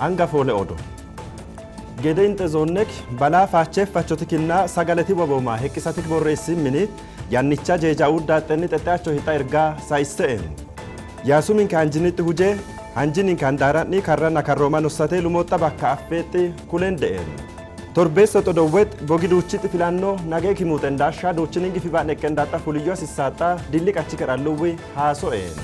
angafole odo gedein tezonnek bala faachef fachotikinna sagaleti waboma heqisatik borreessi mini yannicha jeja uddaattenni xexxaacho hita ergaa saayisseen yaasumin kaanjinitti huje hanjinin kan daaranni karrana karrooma nussatee lumoota bakka affeetti kuleen de'een torbeessa todowwet bogiduuchitti filannoo nagee kimuuxen daashaa duuchinin gifi baan eqqendaaxa fuliyyoo sissaaxaa dilli qachi kadhalluwwi haaso'een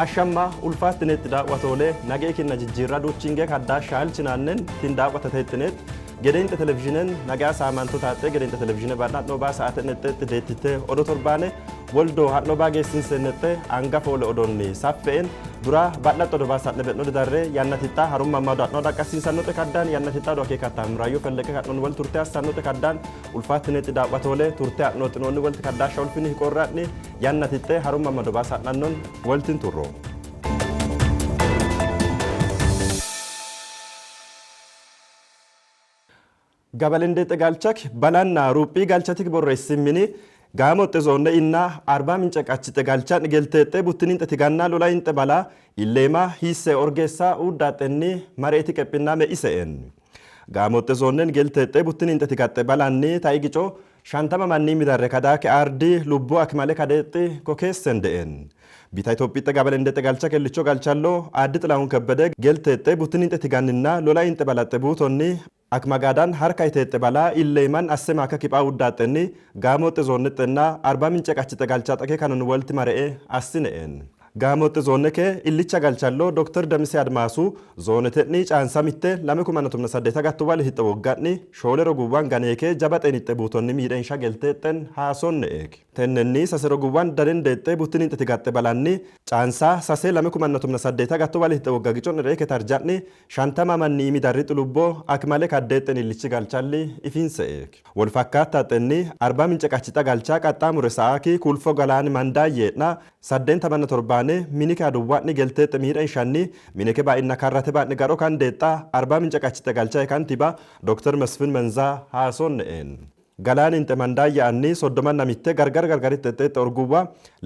ashamma ulfaattineetti daawwatoolee nagee kinna jijjiirraa duuchingee kaddaa shaalchinaannen tin daawwatateettineet gedeinte televizhinen nagaa saamantu taatee gedeinte televizhine baadhaadhoo baa sa'atenetteetti deettitee odoo torbaane woldoo hadhoo baa geessinsennette angafoole odoonni saffe'en dura baadhaadhoo odoo baa saadhe bedhoo didarree yannatixaa harumma ammaa daadhoo dhaqqasiinsannote kaddaan yannatixaa doo keekattaa muraayyoo felleke kadhoon wal turtee assannote kaddaan ulfaattineetti daawwatoolee turtee hadhoo xinoonni walti kaddaasha ulfini hiqoorraadhni yannatixxee harumma ammaa doo baa saadhannoon waltin turroo gabalende tegalchak balanna ruuphii galchatik borreessimini gaamotte zoonne inna arbaa mince qachite galchan gelteexxe buttiniinxe tigannaa lolaayinxe balaa illeemaa hiisse orgeessaa uddaaxenni mareeti qephinnaa me'ise'en gaamotte zoonnen gelteexxe buttiniinxe tigaxxe balanni taa'igicoo shantama mannii midarre kadaake aardii lubbuu akmale kadeexxi kokeessen de'en bita Itoophiitti gabalende tegalcha kellichoo galchalloo addi xilahuun kebbede gelteexxe buttiniinxe tiganninna lolaayinxe balaxxe buutonni akmagaadaan harka iteette balaa illeeman assema akka kiphaa uddaaxenni gaamotte zoonnexxennaa arbaa mince qachite galchaa xaqee kanon walti mare'e assine'en gaamotte zoonnekee illicha galchalloo Dr. Damise Admaasuu zoonetenni caansamitte 2018 gattu wal hixxe woggaadni shoole roguwwan ganeekee jabaxeenixxe buutonni miidheensha gelteexxen haasonne eeg tennenni sase roguwwan dadendeexxe buttiniinxe tigaxxe balanni caansaa sase 2018 gattu wal hixxe wogga gicon reeke tarja'ni shantama mannii midarri xulubboo akmale kaddeexxen illichi galchalli ifiinse eeg wal fakkaattaaxenni arbaa mince qachita galchaa qaxxaamure sa'aakii kulfo galaan mandaayyeedha 87 minika duwwaadni gelteexxe miidhan shanni minike baa'inna karrate baadni garoo kan deexxaa arbaa mince qachite galchaa kantiba Dr. Masfin Manzaa haasoonne'en galaan inte mandaayya'anni soddoman namitte gargaritti xexxeexxe orguwwa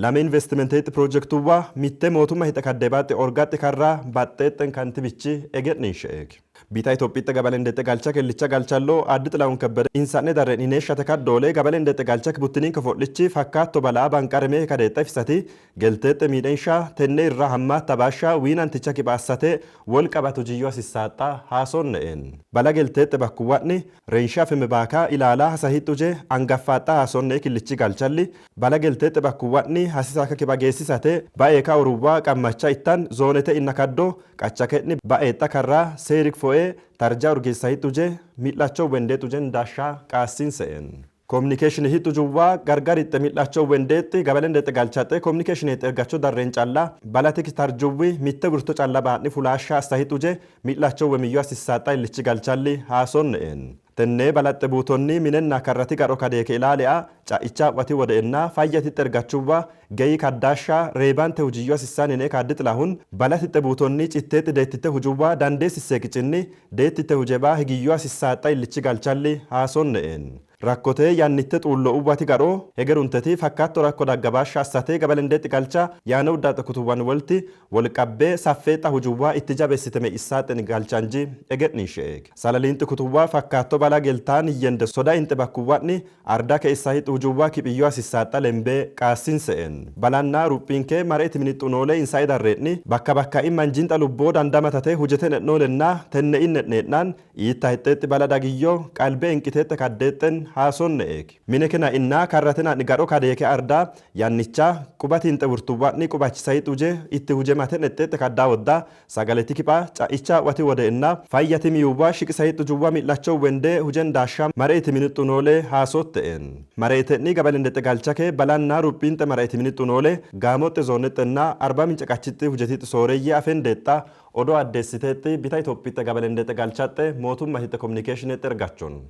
lame investimenteetti piroojeektuwwa mitte mootummaa hixe kaddeebaaxxe orgaatti karraa baxxeexxen kantibichi egedhinshe'eeg bita Itoophiitti gabalendette galcha kellicha galchalloo addi xilahuun kebbede insaanne darreen ineeshate kaddoolee gabalendette galchak buttiniin kofodhichi fakkaatto balaa banqaremee kadeexxa ifsati gelteexxe miidheenshaa tenne irraa hammaa tabaashaa wiinanticha kibaassate wal qabatu jiyyoo sissaaxxaa haasoonne'en bala gelteexxe bakkuwwadni reenshaa fi mibaakaa ilaalaa hasahixxuje angaffaadhaa haasonnee killichi galchalli bala gelteexxe bakkuwwadni hasisaa akka kiba geessisate ba'eekaa uruwwaa qammachaa ittan zoonete inna kaddoo qachakedni ba'eexxa karraa seerik fo'ee tarjaa urgeessaa hixxuje miidhachoo wendeexujen daashaa qaasiinse'en kominikeeshinii hixxujuwwaa gargaritte miidhachoo wendeetti gabalendette galchaxxe kominikeeshiniitti ergachoo darreen callaa balatik tarjuwwi mitte burto callaa baadni fulaashaa assa hixxuje miidhachoo wemiyyoo assissaaxxaa illichi galchalli haasoonne'en tennee balaxxe buutonni minenna karrati garo kadeeke ilaali'a ca'ichaa wati wode'ennaa fayyatitti ergachuwwa gayii kaddaashaa reebaante hujiyyoo assisaaninee kaaddi xilahun balatitte buutonni citteetti deettitte hujuwwa dandeessisee kicinni deettitte hujebaa higiyyoo assissaaxxaa illichi galchalli haasoonne'en rakkotee yannitte xuulloo uwwati garoo hegerunteti fakkaatto rakko daggabaasha assatee gabalendeetti galcha yaana uddaata kutuwwan walti walqabbee saffeexxa hujuwwaa itti jabeessite me'issaaxen galchanji egedhinshe'eeg salaliinti kutuwwaa fakkaatto balaa geltaan hiyyende sodaa inte bakkuwwadni ardaa keessaa hixxu hujuwwaa kiphiyyoo assissaaxxa lembee qaasiinse'en balannaa ruphiinkee mareeti minixxunoolee insaa idarreedni bakka bakka'in manjiinxa lubboo dandamatatee hujete nedhoolennaa tenne innedheedhaan iitta hixxeetti bala dagiyyoo qalbee inqiteette kaddeexxen haasonne'eeg mine kena innaa karratena dhigadho kadeeke ardaa yannichaa qubatiin xeburtuwwaadni qubachisa hixuje itti huje maten exxeexxe kaddaa woddaa sagaleti kiphaa ca'ichaa wati wode'ennaa fayyati miyuwwaa shiqisa hixujuwwa miidhachoo wendee hujen daashaa mareeti minixxunoolee haasotte'en mareetenni gabalendexxe galchake balannaa ruphiinxe mareeti minixxunoolee gaamoxxe zoonnexxennaa arbaa mince qachitti hujetitti sooreyyee afen deexxaa odoo addeessiteetti bita Itoophiitti gabalendexxe galchaxxe mootummaa hitte kominikeeshiniitti ergachuun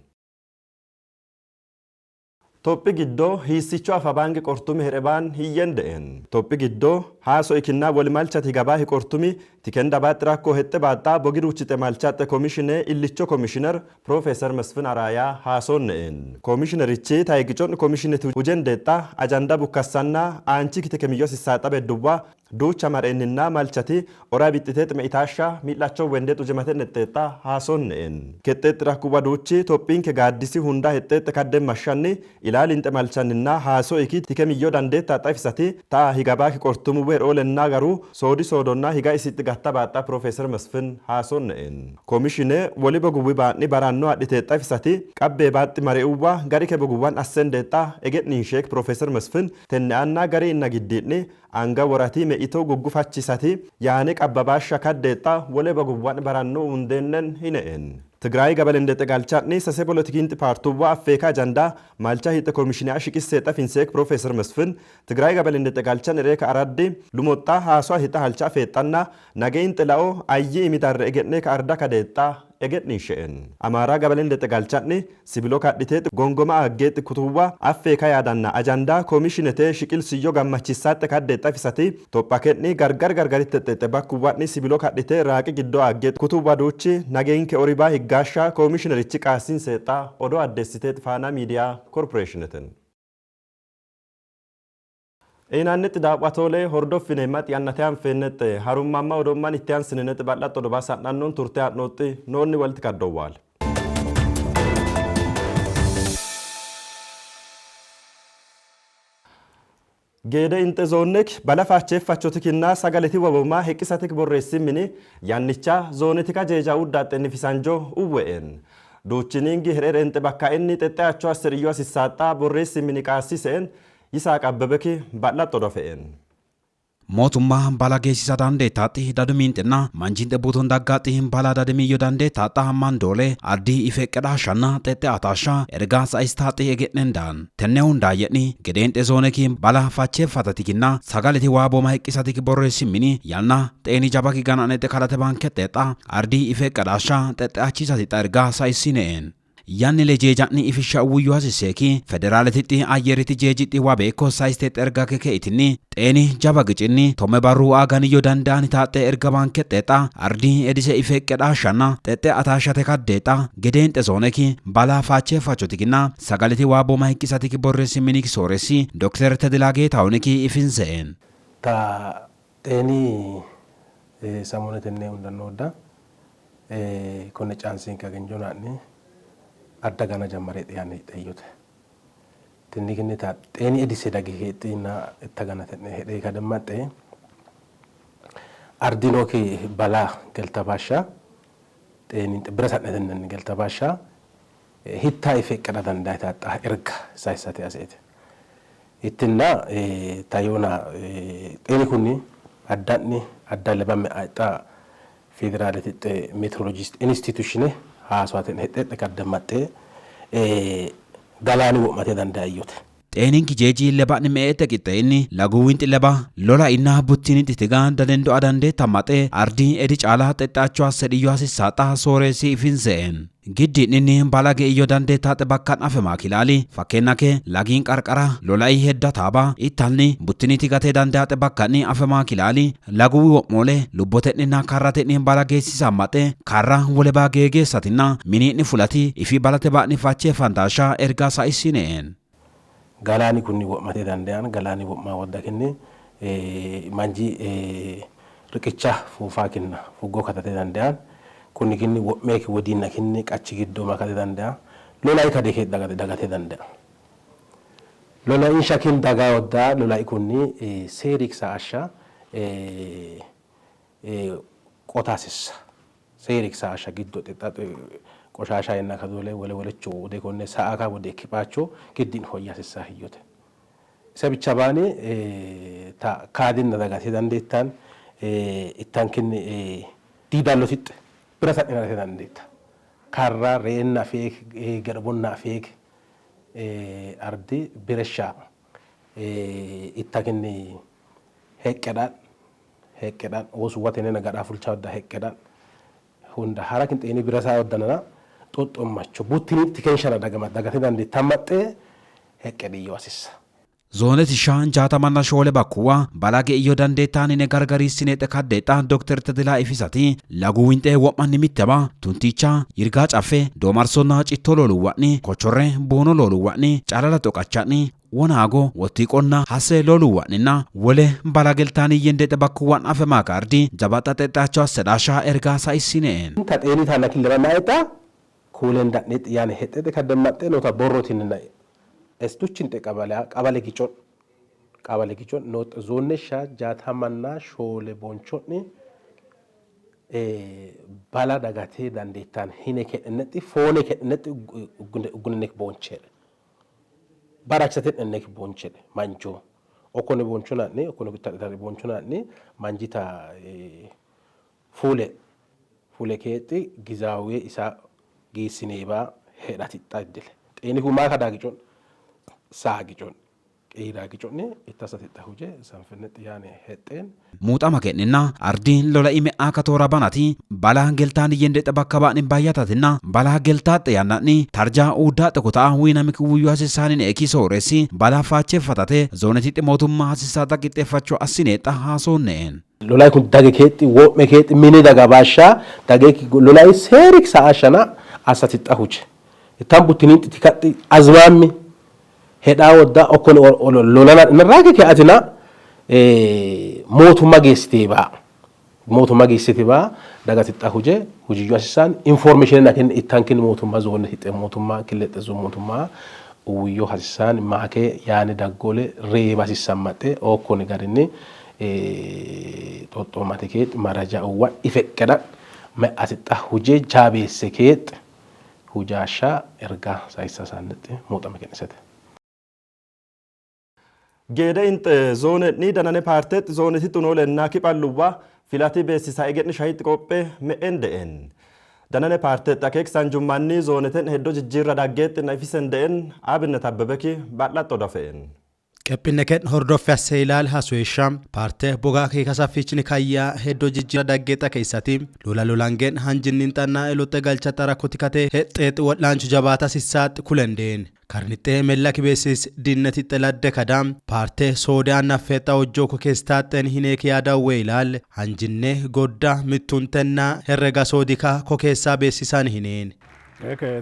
Toppi giddoo hiisichoo afabaangi qortumi herebaan hiyyen de'en toppi giddoo haaso ikinnaa wali malchati gabaa hi qortumi tikenda baatti rakkoo hette baattaa bogi duuchite malchatte komishinee illicho komishiner Profeesar Masfin Araayaa haasoonne'en komishinerichi taayigicon komishineti hujen deexxaa ajanda bukkassannaa aanchi kite kemiyyoo sissaaxa bedduwwaa duucha mareenninna malchati ora bittiteet me'itaasha miidhachoo wendeet ujemate netteexxa haasonne'en kexxeexxi rakkuba duuchi tophiinke gaaddisi hunda hexxeexxe kadden mashshanni ilaalinxe malchanninna haaso iki tike miyyo dandeetta xafisati ta higabaaki qortumu weeroolenna garu soodi soodonna higa isitti gatta baaxxa Profeesar Masfin haasonne'en komishine woli boguwi baanni baranno adhitee xafisati qabbee baaxxi mare'uwa gari ke boguwwan assendeexxa ege'ninsheek Profeesar Masfin tenne anna gari inna giddiidni anga warati me ito guggufachisati yaane qabbabaasha kaddeexxa wole baguwwan baranno hundennen hine'en Tigraay gabalende tegalchaatni sase politikiinti paartuwwa affeeka ajanda malcha hiite komishinaa shiqisseexa finseek Profeesar Masfin Tigraay gabalende tegalchan reeka araddi lumoxxa haasoo hiita halcha feexxanna nagein xila'oo ayyi imidarre ege'ne ka arda kadeexxa ege'ninshe'en Amaaraa gabalende tegalchaatni sibilo kadhiteet gongoma aggeetti kutuwwa affeeka yaadanna ajanda komishinete shiqilsiyyo gammachisaatte kaddeexxa fisati tophakenni gargaritti xexxe bakkuwwanni sibilo kadhite raaqi giddoo aggeetti kutuwwa duuchi nageenke oribaa higgaasha komishinerichi qaasiin seexxa odoo addeessiteet faanaa miidiyaa koorporeeshineten Inaannetti daawwatoolee hordoffine maxxannatee anfeennette harummaamma odoommaan itti aansinenetti bal'atti odobaa saadhannoon turtee haadhootti noonni walitti kaddowwaal. Geede inte zoonnek balafaacheeffachotikinnaa sagaletii wabomaa heqqisatik borreessimini yaannichaa zoonetika jeejaa uddaattenni fisanjoo uwwe'en. Duuchiniingi hereere inte bakka inni xexxeachoo assiriyyoo asissaaxxaa borreessimini qaassiseen Yisaaq Abbebeki bal'atti odofe'en. mootummaa balaa geessisaa dandeettaatti dadamiinxinna manjiinxe buutoon daggaatti balaa dadamiyyoo dandeettaatti hammaan doole addii ifee qedhaashanna xexxe ataasha ergaa saayistaatti ege'nendaan tenne hundaayye'ni gedeen xezooneki balaa facheeffatatikinna sagaleti waa booma heqqisatiki borreessimini yanna xeeni jabaki gananete kadhate baankeexxeexxa ardii ifee qedhaasha xexxe achiisatixa ergaa saayisine'en. Yanni le jeejani ifisha uwiyyu hasiseki federaaletitti ayyeritti jeejitti wabeeko saayistee erga keke itinni xeeni jaba gicinni tome barruu aaganiyyo danda'ani taate erga baankeexxeexxa ardii edise ifee qedhaashanna xexxe ataashate kaddeexxa gedeen xezooneki balaa faacheeffachotikinna sagaleti waa booma heqqisatiki borreessiminiki sooressi Dr. Tedilaagee Taawuniki ifinse'en. Ta xeeni samonetenne hundannooda konne caansiin kagenjonaanni adda gana jammare xiyaan xeyyote tinni kinni ta xeeni edise dagi heexina itta gana tenne hedhe kadammaxe ardinoki bala geltabasha xeeni birasadneten geltabasha hitta ifeqqada dandaita ta erga saayisate aseete ittinna tayona xeeni kunni adda lebame ayta federaaletitte meteorologist institutione haaswaten hedhe kadammaxe galaani wo'mate danda'ayyote. Xeeninki jeejii lebaani me'ete qixxeenni laguwwinti leba lola innaa buttiinitti tigaan dadendo adande tammaxe ardii edi caalaa xexxaachoo assedhiyyoo asissaaxaa sooressi ifinse'en. Giddiinni balage iyyo dandeettaate bakkaan afe maakilaali fakkeenyake lagiin qarqara lola'ii hedda taaba ittalni buttiniti gatee dandeate bakkaanni afe maakilaali laguu wo'moole lubbote'ninna karrate'ni balageessisaa maxxe karra wole baageegeessatinna minii'ni fulati ifi balate baa'ni faachee fantaashaa ergaa saayisine'en. Galaani kunni wo'matee danda'an galaani wo'maa wadda kenne manji riqicha fuufaa kenna fuggoo katatee danda'an kunni kinni wo'meeki wadiinna kinni qachi giddoo makate danda'a lolaa'i kadee dagatee danda'a. Lolaa'iin shakiin dagaa waddaa lolaa'i kunni seeriksa asha qotaasissa seeriksa asha giddoo xixxaate qoshasha yenna kadole walecho wode konne saaka wode kipacho giddin hoyyasissa hiyyote isa bicha baane ta kaadin dagate dandeettan ittan kinni diidallotitte birasa dhinate dandeetta karra reenna feek garbonna feek ardi biresha itta kinni heqqedhan osu watene gada fulcha wadda heqqedhan hunda harakin xeeni birasa waddanana xoxxommacho buttinitti kenshana dagate dandee tammaxxee heqqedhiyyo asissa. Zone tishaan jaatamanna shoole bakkuwa balage iyo dandeettaan ine gargariissine kaddeexa Dr. Tadilaa Ifisati laguu winxee wo'manni mitteba tunticha yirgaa caffee doomarsonna cittoo looluwwa'ni kochorre boono looluwwa'ni calala xoqacha'ni wonaago wotti qonna hasse looluwwa'ninna wole balageltaanii yendeexe bakkuwwan afe maakaardi jabaxa xexxaachoo sedhaashaa ergaa sa'isineen. Taxeeni taana kilira naa'eta kuuleen dadheet yaane hedhete kaddammaxxee noota borrootiin naa'e. Estuchin te qabale gichon not zone sha jaatamanna shoole bonchonni bala dagate dandeettaan hine kednetti foone kednetti gunnek bonchere baraksate ennek bonchere manjo okone bonchonatni okone gitadari bonchonatni manjita fuule keetti gizaawe isa giisineba hedati xaddele xeni kuma kada gichon Saagichon qeeraagichonni ittasatitta huje sanfinnetti yaane hedheen muuxama kenninna ardiin lola ime akka toora banati balaa geltaan yendeexe bakka baa'nin baay'atatinna balaa geltaaxe yaanna'ni tarjaa uuddaa xokotaa wiinamik wuyyuu hasisaanin eekii sooressi balaa faacheeffatate zoonetitti mootummaa hasisaata qixxeeffachuu assineexxa haasoonneen. Lolaa kun dage keetti wo'me keetti mini daga baashaa dagee lolaa seerik sa'a shana asatixxa huje ittaan buttiniin xixiqqatti azmaammi hedhaa waddaa okkon lolana narraake ke'atina mootummaa geessitee baa dagatixxa huje hujiyyu asisaan information akin ittaan kin mootummaa zoonne hixee mootummaa killexe zoon mootummaa uwiyyoo hasisaan maakee yaani daggole reeba asisaan maxxee okkon garinni xoxxoomate keet maraja uwwa ifeqqedha me'atixxa huje jaabeesse keet hujaashaa ergaa saayissa isaanitti muuxama kennisate. Geeda inte zone ni danane partet zone ti tunole na kipalluwa filati beesisa egetni shahit qophee me'ende'en danane partet akek sanjummanni zone ten heddo jijjiirra dhaggeetti na ifisen de'en abinnet abbebeki bal'axxo dafe'en. Qephinneket hordoffi assee ilaal hasuesham paarte bogaa kee kasaffichni kayyaa heddoo jijjiira dhaggeexa keessatti lolaan hanjinnin xannaa elotte galchata rakkoti kate hexxeexi wadhaanchu jabaata sissaatti kulendeen karnixxee mella kibeessis dinnetitte ladde kadam paarte soodaan naffeexxa hojjooko keestaaxxeen hineeki yaadawwee ilaal hanjinne godda mittuuntennaa herrega soodikaa kokeessaa beessisaan hineen.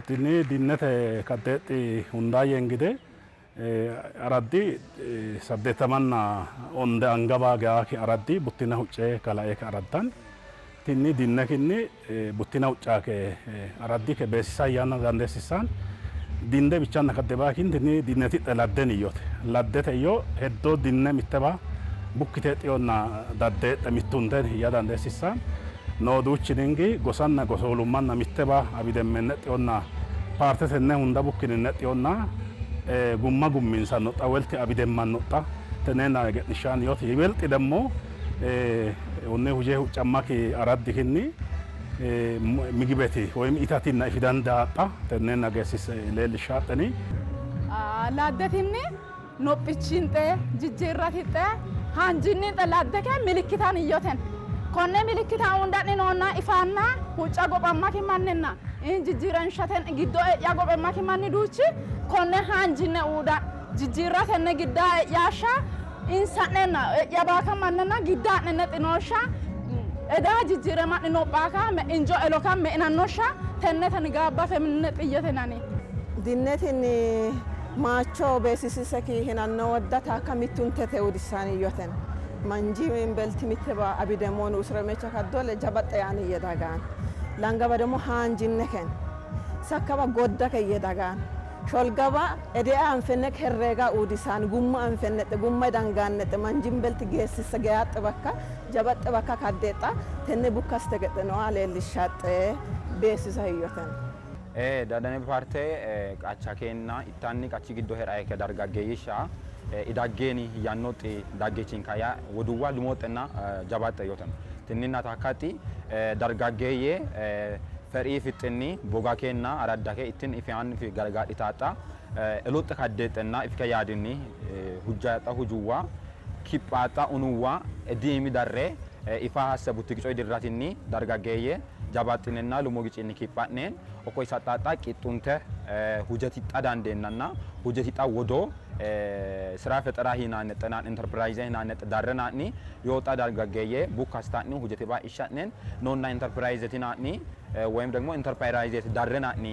Tinni dinnete kaddeexi hundaayyeen gide araddi saddeetamanna onde angaba gaaki araddi buttina huccee kala'ee ka araddan tinni dinne kinni buttina huccaake araddi ke beessisa yaana dandeessisaan dinde bichanna kadde baakin tinni dinneti ladden iyyote laddete iyyo heddoo dinne mitteba bukkitee xiyoonna daddeexxe mittunten hiyya dandeessisaan nooduuchiningi gosanna gosoolummanna mitteba abidemmenne xiyoonna paartetenne hunda bukkininne xiyoonna gumma gumminsa noxa welti abidemman noxa tenena getnishan yot welti demo onne huje huccamaki araddi kinni migibeti ወይም ኢታቲና ኢፊዳንዳጣ tenena gesis leelishaaxani laaddetinni nophichinte jijjiirratitte hanjinni xaladdeke milikitan iyyoten konne milikitan hundani noonna ifaanna hucca gophammaki mannenna jijjiiranshaten giddo ya gophammaki manni duuchi konne hanjinne uuda jijjiirratenne gidda yaasha insanenna yabaaka mannenna giddaanenne xinoosha eda jijjiire manni nophaaka me injo eloka me inannosha tenne tan gaabba feminne xiyyetenani dinnetin maacho beesisiseki hinanno waddata kamittuntete udisaan iyyoten manjiin belti mitteba abidemoon usremecha kaddole jabaxxe yaani yedagaan langaba demo hanjinneken sakkaba godda ke yedagaan sholgaba edee anfenne herreega udisaan gumma anfenne gumma dangaannete manjiin belti geessisa gaaxxe bakka jabaxxe bakka kaddeexa tenne bukkaste gedeno aleelishaaxxe beesisa iyyoten dadane parte qacha kenna itanni qachi giddo herae ke dargaggeeyisha idaggeeni yannoti daggechin kaya woduwa lumoxena jabaxxe yoten tinninna takkati dargaggeeyye ferii fixxinni boga kenna araddake ittin ifyaan fi gargaadhi taaxa elotte kaddeexenna ifke yaadinni hujjaaxa hujuwa kiphaaxa unuwa diimi darre ifa hasse buttiqicoy dirratinni dargaggeeyye jabaattinenna lumogicinni kiphaanneen okko isa xaaxaa qixxunte hujati xadaandeenna hujati xa wodoo ስራ ፈጠራ ሂናን ጠናን ኢንተርፕራይዝ ሂናን ዳረናኒ ይወጣ ዳርጋገየ ቡካስታኒ ሁጀቴባ ኢሻነን ኖና ኢንተርፕራይዝ ቲናኒ ወይም ደግሞ ኢንተርፕራይዝ ዳረናኒ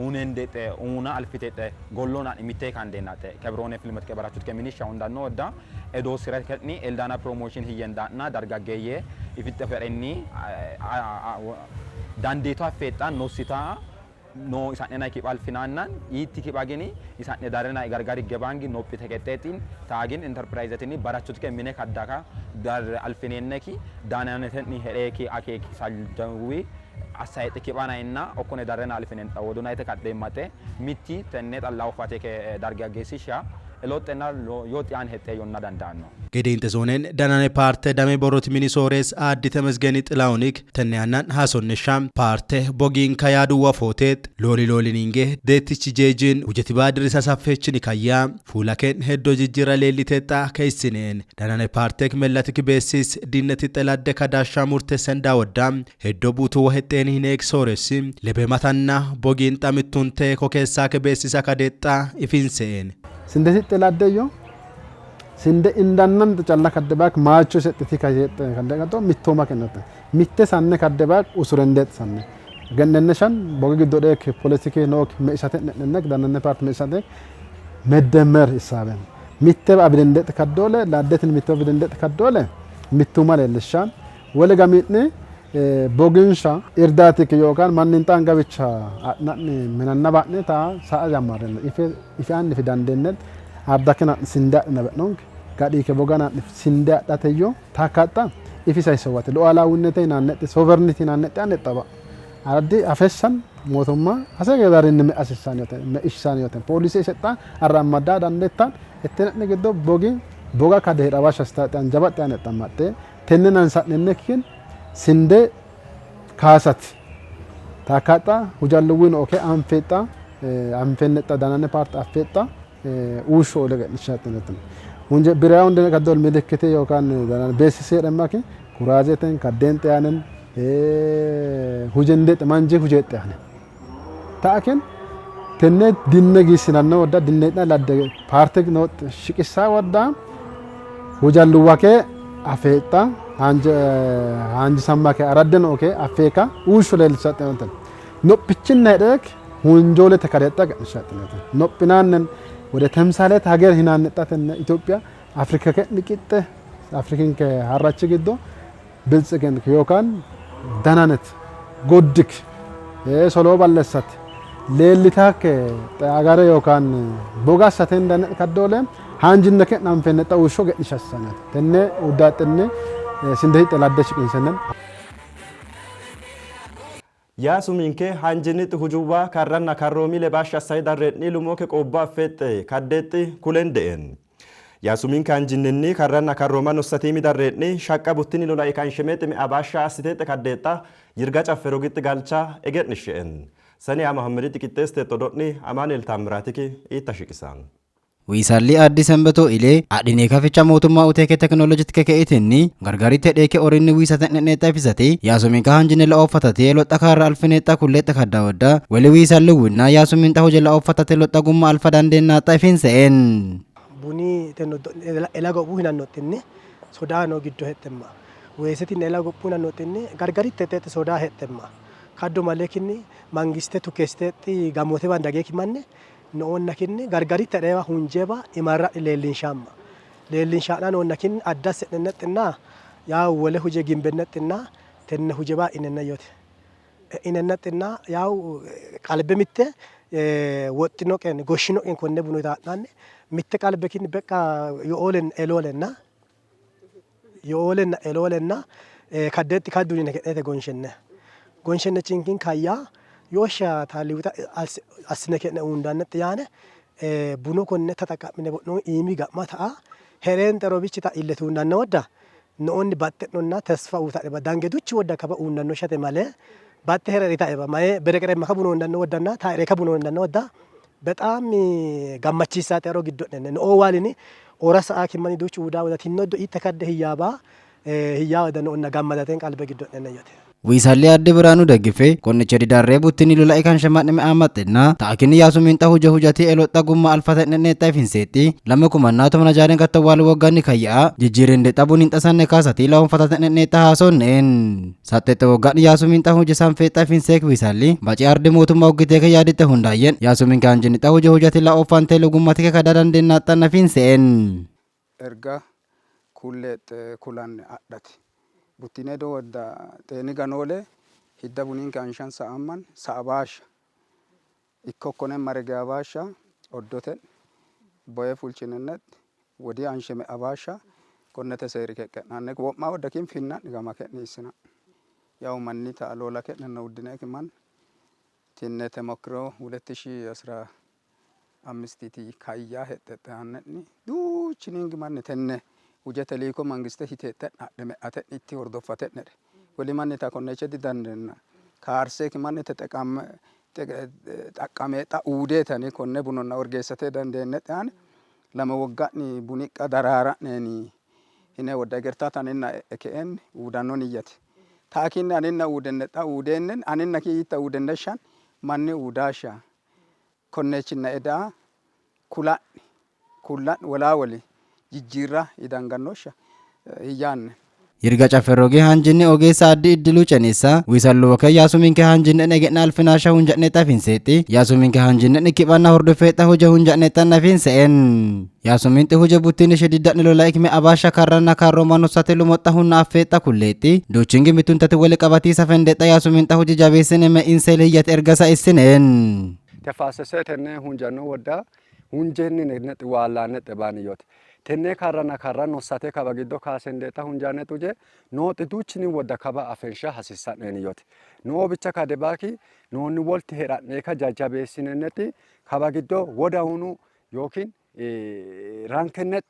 ኡነንደተ ኡና አልፊቴተ ጎሎና ሚቴ ካንዴናተ ከብሮኔ ፊልመት ከበራቹት ከሚኒሻው እንዳኖ ወዳ ኤዶ ስራት ከኒ ኤልዳና ፕሮሞሽን ሂየንዳና ዳርጋገየ ይፍጠፈረኒ ዳንዴቷ ፈጣን ኖሲታ no isaan naa kibal finannan itti kibagini isaan darena gargari gebangi no piteketetin taagin enterprise tini barachut ke mine kaddaka dar alfinenneki dananeten ni hereki akeki saljawi asayet kibana inna okone darena alfinen tawoduna ite kaddemate mitti tenne allahu fate ke darga gesisha elotena yotian hete yonna dandanno ጌዴንተ ዞኔን ዳናኔ ፓርቴ ዳሜ ቦሮት ሚኒሶሬስ አዲ ተመስገኒ ጥላውኒክ ተንያናን ሀሶንሻም ፓርቴ ቦጊን ከያዱ ወፎቴት ሎሊ ሎሊኒንጌ ዴትች ጄጂን ሁጀቲ ባድሪ ሳሳፌችን ይካያ ፉላኬን ሄዶ ጅጅራ ሌሊቴጣ ከይስኔን ዳናኔ ፓርቴክ መላትክ ቤሲስ ዲነት ጥላደ ከዳሻ ሙርቴ ሰንዳ ወዳም ሄዶ ቡቱ ወሄጤን ሂኔክ ሶሬስ ለበማታና ቦጊን ጣምቱንቴ ኮኬሳ ከቤሲሳ ከዴጣ ኢፊንሴን ስንደሲ ጥላደዮ ስንደ እንዳናን ተጫላ ከደባክ ማቾ ሰጥቲ ከየጥ ከደጋቶ ሚቶማ ከነተ ሚቴ ሳነ ከደባክ ኡሱረንደት ሳነ ገነነሻን ቦግግዶደ ፖለቲካ ኖክ መኢሳተ ነነክ ዳነነ ፓርት መኢሳተ መደመር ይሳበን ሚቴ አብደንደት ከዶለ ላደትን ሚቴ አብደንደት ከዶለ ሚቶማ ለለሻን ወለጋሚጥኔ ቦግንሻ እርዳትክ ዮካን ማንን ጣንጋ ብቻ አጥናን ምናናባኔ ታ ሳአ ያማረን ኢፋን ፊዳንደነት አብዳከና ሲንዳ ነበኖንክ ጋዲ ከቦጋና ሲንዳ ዳተዮ ታካጣ ኢፊሳይ ሰዋት ለዋላውነቴ ናነጥ ሶቨርኒቲ ናነጥ አንጠባ አዲ አፈሰን ሞቶማ አሰገዳሪን መአሰሳኒዮተ መኢሻኒዮተ ፖሊስ ሰጣ አራማዳ ዳንደታ እተነ ገዶ ቦጋ ካደ ራባሽ አስታጣን ጀባጥ ያነጣማተ ተነናን ሳነነክን ሲንደ ካሳት ታካጣ ሁጃለውን ኦኬ አንፌጣ አንፈነጣ ዳናነ ፓርት አፌጣ ውሾ ለገ ንሻተነትን ወንጀ ብራው እንደነ ከዶል ምልክቴ ዮካን ዳናነ ቤሲሴ ደማከ ኩራጀተን ከደንተ ያነን ሁጀንደ ማንጀ ሁጀጥ ያነ ታከን ተነ ዲነጊ ሲናነ ወዳ ዲነና ላደ ፓርቲክ ነው ሽቅሳ ወዳ ሁጃሉዋከ አፌጣ አንጀ ሰማከ አራደን ኦኬ አፌካ ውሾ ለልሻተነትን ኖፕችን ነደክ ሁንጆለ ተከረጣ ንሻተነትን ኖፕናነን ወደ ተምሳሌት ሀገር ሂናነጣተነ ኢትዮጵያ አፍሪካ ከንቂጠ አፍሪካን ከሐራች ግዶ ብልጽገን ከዮካን ዳናነት ጎድክ ሶሎ ባለሳት ሌሊታከ አጋረ ዮካን ቦጋሳተን ዳነ ከዶለ ሃንጅነከ ናምፈነጣ ውሾ ገንሻሳናት ተነ ውዳጥነ ሲንደይ ተላደሽ ቅንሰነን ያሱሚንኬ ሃንጅኒት ሁጁባ ካራና ካሮሚ ለባሽ አሳይዳረኒ ሉሞከ ቆባ ፈጥ ካደጥ ኩለንደን ያሱሚን ካንጅንኒ ካራና ካሮማ ኖሰቲሚ ዳረኒ ሻቃ ቡትኒ ሎላ ኢካንሸሜት አባሻ አስቴት ካደጣ ይርጋ ጫፈሮግት ጋልቻ እገንሽን ሰኔ አማህመድ ጥቂቴስ ተጦዶኒ አማኑኤል ታምራቲኪ ኢታሽቂሳን ዊሳሊ አዲስ ሰንበቶ ኢሌ አዲኔ ከፍቻ ሞቱማ ኡቴከ ቴክኖሎጂት ከከኢትኒ ጋርጋሪት ዴከ ኦሪን ዊሳተን ነጣ ፊሰቴ ያሱሚን ካንጅን ለኦፈታቴ ሎጣ ካራ አልፈኔጣ ኩሌ ተካዳ ወዳ ወለ ዊሳሉና ያሱሚን ታው ጀላ ኦፈታቴ ሎጣ ጉማ አልፈዳንዴና ጣፊንሰን ቡኒ ተኖ ኤላጎ ቡሂና ኖትኒ ሶዳ ነው ግዶ ሄተማ ወይሰቲ ኤላጎ ቡና ኖትኒ ጋርጋሪት ተተተ ሶዳ ሄተማ ካዶ ማለኪኒ ማንግስቴ ቱኬስቴ ጋሞቴ ባንዳጌኪ ማነ ኖነኪን ጋርጋሪት ተደባ ሁንጀባ ኢማራ ሌሊንሻና ኖነኪን አዳስ ነነጥና ያው ወለ ሁጀ ግንበነጥና ተነ ሁጀባ ኢነነጥና ያው ቃልበሚተ ወጥኖ ቀን ጎሽኖ ቀን ኮነ ቡኖ ታናነ ሚተ ቃልበኪን በቃ የኦለን ኤሎለና ካደት ካዱኒ ነከተ ጎንሸነቺንኪን ካያ ዮሻ ታሊውታ አስነከነ ኡንዳነት ያነ ቡኖ ኮነ ተጠቃሚነ ቦኖ ኢሚ ጋማታ ሄሬን ተሮቢችታ ኢለቱ ኡንዳነ ወዳ ኖን ባተኖና ተስፋውታ በዳንገዱች ወዳ ከበ ኡንዳኖ ሸተ ማለ ባተ ሄሬታ ኤባ ማይ በረቀረ ማከቡኖ ኡንዳነ ወዳና ታይሬ ከቡኖ ኡንዳነ ወዳ በጣም ጋማቺሳ ተሮ ግዶነ ኖ ዋሊኒ ኦራሳ አኪማኒ ዶቹ ወዳ ወዳ ቲኖዶ ኢተከደ ህያባ ህያ ወዳ ኖና ጋማዳተን ቃልበ ግዶነ ነየተ ዊሳሌ አድ ብራኑ ደግፌ ኮንቸ ዲዳሬ ቡትኒ ሉላይ ካን ሸማን መአማጥና ታኪን ያሱሚን ጣ ሁጀ ሁጀቲ ኤሎጣ ጉማ አልፋተን ነጣ ፊንሴቲ ለመኩማና ተመና ጃረን ከተዋል ወጋኒ ከያ ጅጅር እንደ ጣቡን እንጠሰነ ካሳቲ ላውን ፈታተን ነጣ ሃሶነን ሳተተ ወጋኒ ያሱሚን ጣ ሁጀ ሳንፌጣ ፊንሴክ ዊሳሌ ባጪ አርድ ሞቱማ ወግቴ ከያድተ ሁንዳየን ያሱሚን ካንጅን ጣ ሁጀ ሁጀቲ ላ ኦፋንቴ ለጉማቲ ከዳዳን እንደናጣና ፊንሴን ኤርጋ ኩሌት ኩላን አዳቲ ቡቲኔ ዶ ወዳ ጤኒ ገኖሌ ሂዳ ቡኒን ካንሻን ሰአማን ሰአባሽ ኢኮኮነ መረገ አባሻ ኦዶተን ቦየ ፉልችንነት ወዲ አንሸመ አባሻ ኮነተ ሰይሪ ከቀናነ ወማ ወደኪን ፊና ንጋማ ከኒስና ያው ማኒ ታሎላ ከነነ ውድነ ከማን ቲነ ተሞክሮ 2015 ቲ ካያ ሄጠጣነኒ ዱችኒንግ ማን ተነ ውጀተ ሊኮ መንግስተ ሂቴተ አደመ አተ ኢቲ ወርዶፋተ ነደ ወሊ ማን ታኮነቸ ዲዳንደና ካርሴ ከማን ተጠቃመ ጠቃሜጣ ኡዴተኒ ኮነ ቡኖና ወርጌሰተ ዳንደነ ጣን ለመወጋኒ ቡኒቃ ደራራ ነኒ እኔ ወደ ገርታታንና ኤኬን ውዳኖን ይየት ታኪን አነና ውደነጣ ውደነን አነና ኪይታ ውደነሻን ማን ውዳሻ ኮነችና ኤዳ ኩላን ወላወሊ ጅጅራ ይዳንጋኖሻ ይያን ይርጋ ጨፈሮጌ ሃንጅኒ ኦጌሳ አዲ እድሉ ጨኔሳ ዊሰሎ ወከ ያሱሚን ከሃንጅኒ ነገና አልፍናሻ ሁንጃኔታ ፊንሴቲ ያሱሚን ከሃንጅኒ ንኪባና ሆርዶ ፈጣ ሆጀ ሁንጃኔታ ናፊንሴን ያሱሚን ሆጀ ቡቲን ሸዲዳን ሎላይክ ሜ አባሻ ካራና ካሮማኖ ሳቴሉ ሞጣሁና አፈጣ ኩሌቲ ዶቺንግ ሚቱን ተተወለ ቀባቲ ሰፈንደጣ ያሱሚን ሆጀ ጃቤስን መ ኢንሴል ህያት ኤርጋሳ እስነን ተፋሰሰተነ ሁንጃኖ ወዳ ሁንጀኒ ነጥ ዋላ ነጥ ባንዮት ተነ ካራና ካራን ወሳቴ ካባጊዶ ካሰንደታ ሁንጃነ ቱጀ ኖጥ ዱችኒ ወዳ ካባ አፈንሻ ሐሲሳነን ይዮት ኖ ብቻ ካደባኪ ኖኒ ወልት ሄራኔ ከጃጃቤሲነነቲ ካባጊዶ ወዳውኑ ዮኪን ራንከነት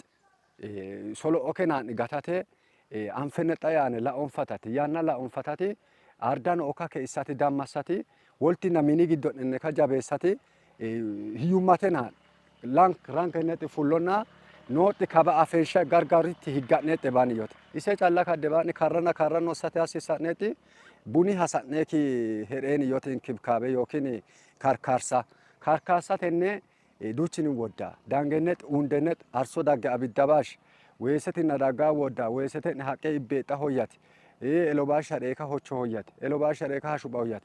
ሶሎ ኦኬናን ጋታቴ አንፈነጣ ያነ ላኦን ፈታቲ ያና ላኦን ፈታቲ አርዳን ኦካ ከኢሳቲ ዳማሳቲ ወልቲና ሚኒ ጊዶን ከጃቤሳቲ ህዩማተና ራንከነት ፉሎና ኖት ካባ አፈንሻ ጋርጋሪት higga'neet baaniyot ise calla kaddebaani karran osate asisa'neet buni hasa'neek hedheen yotin kibkaabe yokin karkarsa tenne duchini wodda dangenet undenet arso dagge abiddabash weesetin daga wodda weeseten haqe ibbeeta hoyat elobash hadeeka hocho hoyat elobash hadeeka hashuba hoyat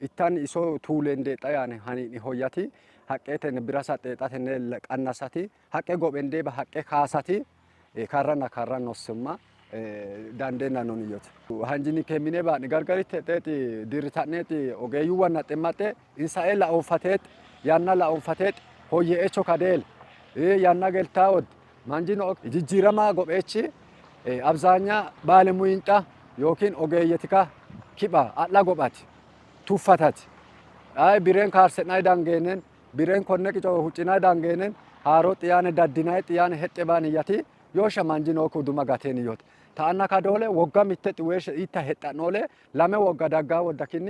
ittan iso tuulende xayane hani hoyati haqqeten birasa xeexaten qannasati haqqe gobende ba haqqe kaasati karran osma dandeena non yot hanjini kemine ba gargarit xeexeti diritaneeti ogeyuwana xemmate insaela onfatet yanna la onfatet hoye echo kadel yanna geltaawod manjino jijjirama gobechi አብዛኛ ባለሙይንጣ ዮኪን ኦገየቲካ ኪባ አላ ጎባት ቱፋታት አይ ቢሬን ካርሰናይ ዳንገነን ቢሬን ኮነቅ ጮ ሁጭና ዳንገነን ሃሮ ጥያነ ዳዲናይ ጥያነ ሄጤባን ያቲ ዮሻ ማንጂኖ ኩዱማ ጋቴን ይዮት ታና ካዶለ ወጋም ይተጥ ወሽ ይታ ሄጣኖለ ላመ ወጋ ዳጋ ወዳኪኒ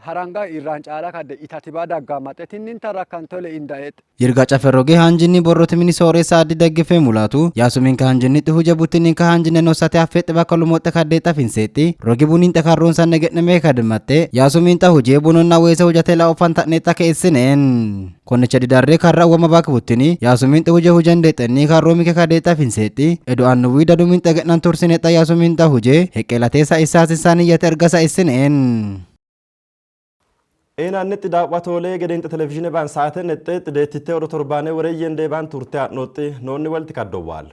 haranga irraan caala kadde itatiba dagga maxetinnin tarakkantole indaet yirga caferoge hanjini borroti mini sooressa addi daggefe mulatu yasumin ka hanjini huje butinin ka hanjine no sate affexe bakkalu motte kadde tafinsetti rogi bunin takarron sanne gedneme kadmatte yasumin ta huje bunonna weese hujate la ofanta neta ke essenen konne chadi darre karra wama bak butini yasumin huje hujende tenni karromi ke kadde tafinsetti edu annu wida dumin tegnan tursine ta yasumin ta huje hekelate sa isasisani yate ergasa essenen Ena netti daawwatoolee gedeenxa televezyiinii baan sa'aatiin netti deettitee oduu torbaanee wareeyyeen deebaan turte haadhootti noonni walitti kaddowwaal.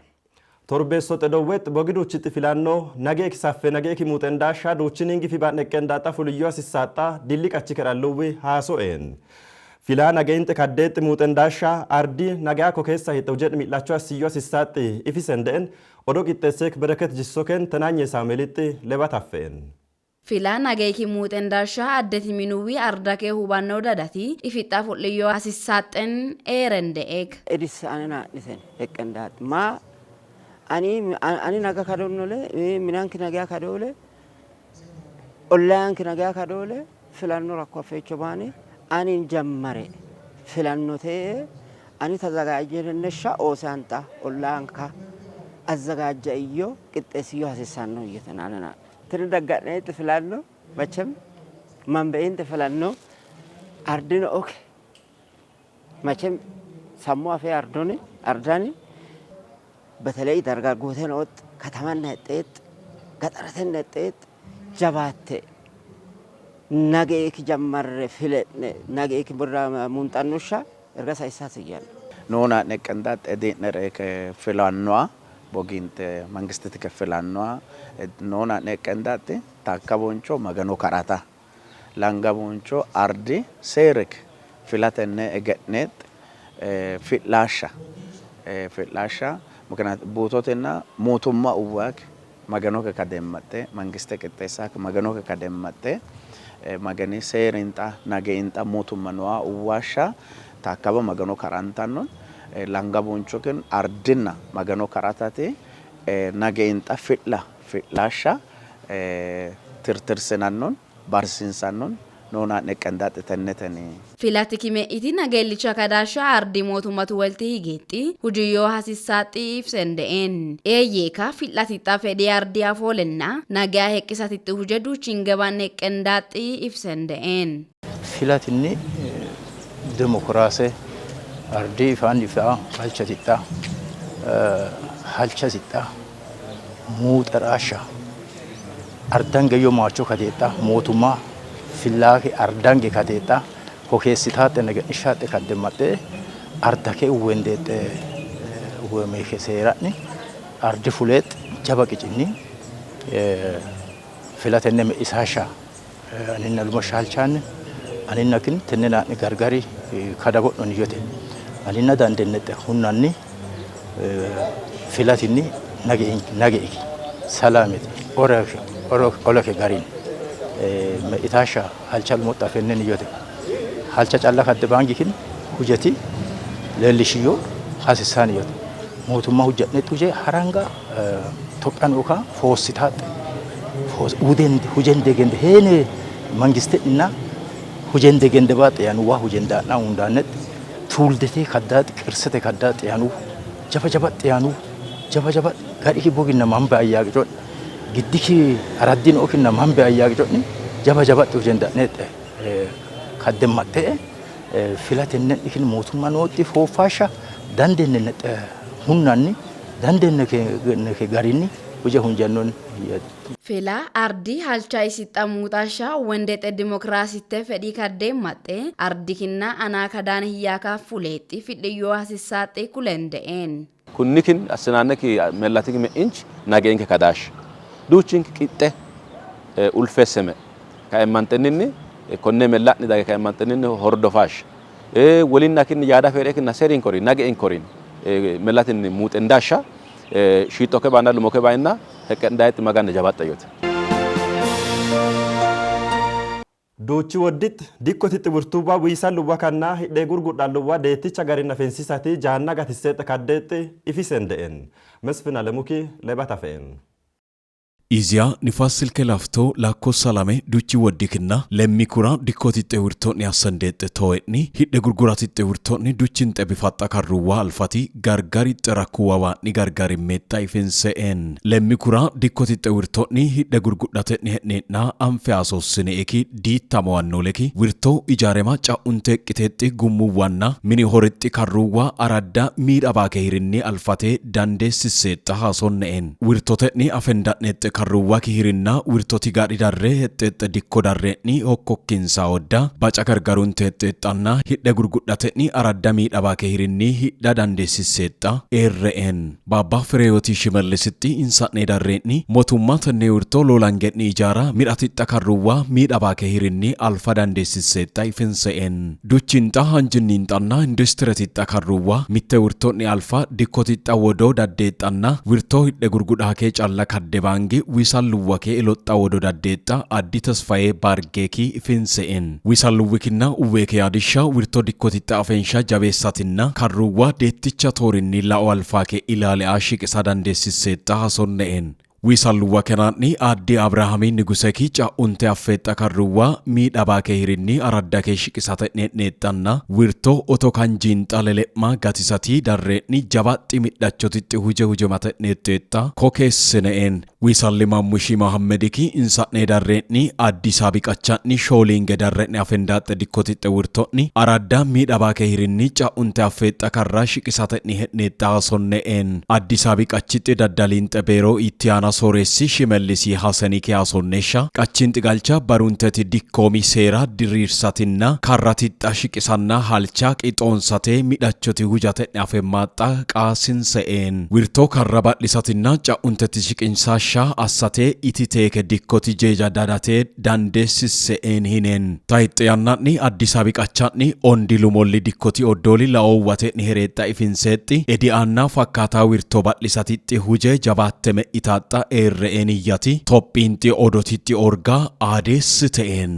Torbeessoo xedowweetti bogiduuchitti filannoo nagee kisaaffee nagee kimuuxendaa shaaduuchiniingi fi baan eqqendaata fuliyyoo asisaaxaa dilli qachi kedhalluwwi haaso'een. Filaa nageenxi kaddeetti muuxendaashaa ardii nagaa koo keessa hiixu jedhi miidhachuu asiyyoo asisaaxi ifisen de'en odoo qixxeesseek bereket jissokeen tanaanyee saameelitti lebataffeen. Filaan nageeki muuxendaashaa addati minuwii ardakee hubannoo dadati ifixaa fuliyyoo asisaaxen eerende'eek. Edis anana nisen eqqendaat maa ani naga kadoonole minaanki nagaa kadoole ollaanki nagaa kadoole filannoo rakkoo feecho baane ani jammare filannoo ta'ee ani tazagaajjennasha oosaanxa ollaanka azzagaajja iyyoo qixxeesiyyoo asissaannoo iyyatanaalana. Tiri daggaadheetti filannoo መቼም መንበይን ተፈላኖ አርድን ኦኬ መቼም ሰሙ አፌ አርዳኒ በተለይ ደርጋጎተን ወጥ ከተማና ጤት ገጠረተን ጤት ጀባቴ ነገክ ጀመር ፍለነ ነገክ ብራ ሙንጣኑሻ እርጋሳ ይሳስያል ኖና ነቀንዳት እዴነረ ከፍላኗ ቦጊንት መንግስት ተከፍላኗ ኖና ነቀንዳት ታካቦንቾ መገኖ ከራታ ላንጋቦንቾ አርዲ ሴርክ ፍላተነ እገነት ፍላሻ ምክንያት ቦቶተና ሞቱማ ኡዋክ መገኖ ከደመተ መንግስት ከጠሳክ መገኖ ከደመተ magani seerinta nageinta motummanwa uwasha takaba magano karantannon langa bonchoken ardina magano karatate nageinta fitlasha tirtirsenannon barsinsannon nona neqandat tenneteni filati kime iti nagellicha kadasha ardi motumatu walti higetti hujiyo hasisati ifsendeen eyeka filati tafedi ardi afolenna naga heqisatitti hujedu chingaban neqandati ifsendeen filatini demokrasi ardi fan difa halchatitta mutarasha ardangayo macho kadeta motuma filaki ardange kadeta kokesitate nege ishate kademate ardake uwendete uwemeke serani ardi fulet jabaqicini filatenne me isasha anina lumshalchan anina kin tenena gargari kadagodon yote anina dandennete hunnanni filatini nage salameti orake garin itasha halchal mutafenen yote halcha challa kadde bangikin hujati lelishiyo hasisani yote motuma hujatne tuje haranga tokan uka fositat uden hujende gende hene mangiste inna hujende gende bat yanu wa hujenda na undanet tuldete kaddat qirsete kaddat yanu jaba gadi ki bogina mamba ayagjon giddiki araddin okinna mambe ayagjoni jaba tujenda net kadematte filatenne ikin motumma noti fofasha dandenne net hunnanni dandenne ke garini uje hunjannon fela ardi halcha isitamutasha wendete demokrasitte fedi kadematte ardi kinna anakadan hiyaka fuleti fidyo hasisate kulendeen kunnikin asinanaki mellatik me inch nagenke kadash duchin qitte ulfeseme kaymantenni konne mellatni daga kaymantenni hordofash wolinna kin yada fere kin naserin korin nage in korin mellatin mutendasha shito ke bana lumo ke bayna hekendayt magane jabatayot dochi wodit dikkotit burtuba wiisa luba kanna hidde gurgudalluwa deeticha garina fensisati jahanna gatisete kadete ifisendeen መስፍን አለሙኪ ለባታፈን ኢዚያ ንፋስ ስልከ ላፍቶ ላኮ ሰላሜ ዱቺ ወዲክና ለሚኩራ ዲኮቲ ጤውርቶን ያሰንደጥ ተወኒ ሂደ ጉርጉራት ጤውርቶን ዱቺን ጠቢፋጣ ካሩዋ አልፋቲ ጋርጋሪ ጠራኩዋዋ ኒጋርጋሪ ሜታ ይፈንሰኤን ለሚኩራ ዲኮቲ ጤውርቶን ሂደ ጉርጉዳተ ነህኔና አንፈያሶስኔ ኤኪ ዲታማዋኖ ለኪ ውርቶ ኢጃሬማ ጫኡንቴ ቅቴጥ ጉሙዋና ሚኒ ሆርጥ ካሩዋ አራዳ ሚዳባ ከሂርኒ አልፋቴ ዳንዴ ሲሴጣ ሃሶነኤን ውርቶተኒ አፈንዳኔጥ karruwa kihirina wirtoti gadi darre hette dikko darreni hokkokkinsa odda baca gargarun teettanna hidde gurguddateni araddami dhaba kihirinni hidda dandesisetta erren baba freyoti shimallisitti insane darreni motumma tenne wirto lolangenni ijara midhatitta karruwa midhaba kihirinni alfa dandesisetta ifenseen duccinta hanjinnintanna industretitta karruwa mitte wirtonni alfa dikkotitta wodo daddeettanna wirto hidde gurgudhake calla kadde bangi wisalluwake elotta wodo daddeetta addi tasfaye bargeeki ifinseen wisalluwikina uweke adisha wirto dikkotitta afensha jabeessatinna karruwa deetticha toorinni la'o alfaake ilaale ashiqisa dandeessisseetta hasonneen wisalluwa kenanni addi abrahaami niguseki ca'unte affeetta karruwa miidhabaa kehirinni aradda kee shiqisate neettanna wirto oto kanjiin xalele'ma gatisati darreeni jabaxxi midhachotitti huje mate neetteetta kokeessineen ዊሳሊማ ሙሺ መሐመድኪ እንሳኔ ዳሬኒ አዲስ አቢቃቻኒ ሾሊንገ ዳሬኒ አፈንዳጥ ዲኮቲ ጠውርቶኒ አራዳ ሚዳባ ከሂሪኒ ጫኡንተ አፈጣ ካራሽ ቅሳተኒ ሄኔጣ ሶነኤን አዲስ አቢቃቺ ዳዳሊን ጠቤሮ ኢቲያና ሶሬሲ ሽመልሲ ሐሰኒ ከያሶነሻ ቃቺን ጥጋልቻ ባሩንተቲ ዲኮሚ ሴራ ድሪርሳቲና ካራቲ ጣሽቅሳና ሃልቻ ቂጦንሳቴ ሚዳቾቲ ሁጃተኒ አፈማጣ ቃሲንሰኤን ዊርቶ ካራባሊሳቲና ጫኡንተቲ ሽቅንሳ አሳቴ ኢቲቴከ ዲኮቲ ጄጃ ዳዳቴ ዳንዴስሴኤን ሂኔን ታይጥያናኒ አዲስ አቢቃቻኒ ኦንዲሉ ሞሊ ዲኮቲ ኦዶሊ ላኦዋቴ ኒሄሬጣ ኢፊንሴጢ ኤዲአና ፋካታ ዊርቶ ባሊሳቲጢ ሁጄ ጃባተመ ኢታጣ ኤርኤን እያቲ ቶጲንጢ ኦዶቲጢ ኦርጋ አዴስቴኤን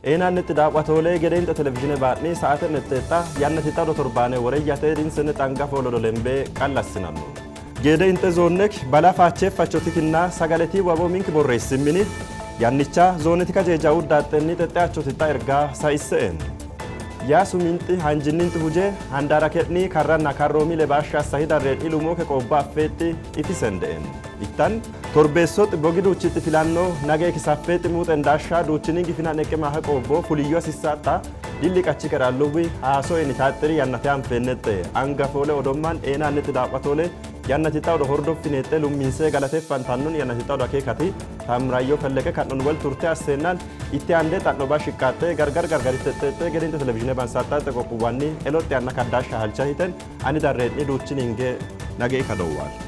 Eenaan itti daawwatoolee gedeen televezyiinii baadhee sa'aatiin itti yaannati ta'u torbaanee wareeyyaatee dinsinni xangafa olololembee qallassinannu. Gedeen inte zoonnek balaa faachee fachotikinnaa sagaletii waboo minki borreessimini yaannichaa zooniti kajeejaa uddaattenni xexxeechachotitta ergaa sa'isse'en. Yaasu minti hanjinninti hujee handaara kedhanii karranna karroomii lebaashaa sahidarreen ilumoo ke qobbaa affeetti ifisende'en. Ittan torbeessoti bogi duuchitti filannoo nagee kisaffeetti muuxen daashaa duuchiniin gifinaan eqqimaa haa qobboo fuliyyoo sissaata dilli qachi karaallubbi haasoo inni taaxxirii yaannatee hanfeennette angafoolee odommaan eenaan itti daawwatoolee yaannati ta'udha hordoffineette lummiinsee galateeffantannuun yaannati ta'udha akeekati taamraayyoo kalleqe kan dhun wal turtee asseennaan itti aandee xadhobaa shiqqaattee gargarittettee gedinte televezyiinii bansaattaatti qophuuwwanni elootti yaanna kaddaashaa halchaa hiten ani darreedni duuchiniin gee nagee kadowwaal.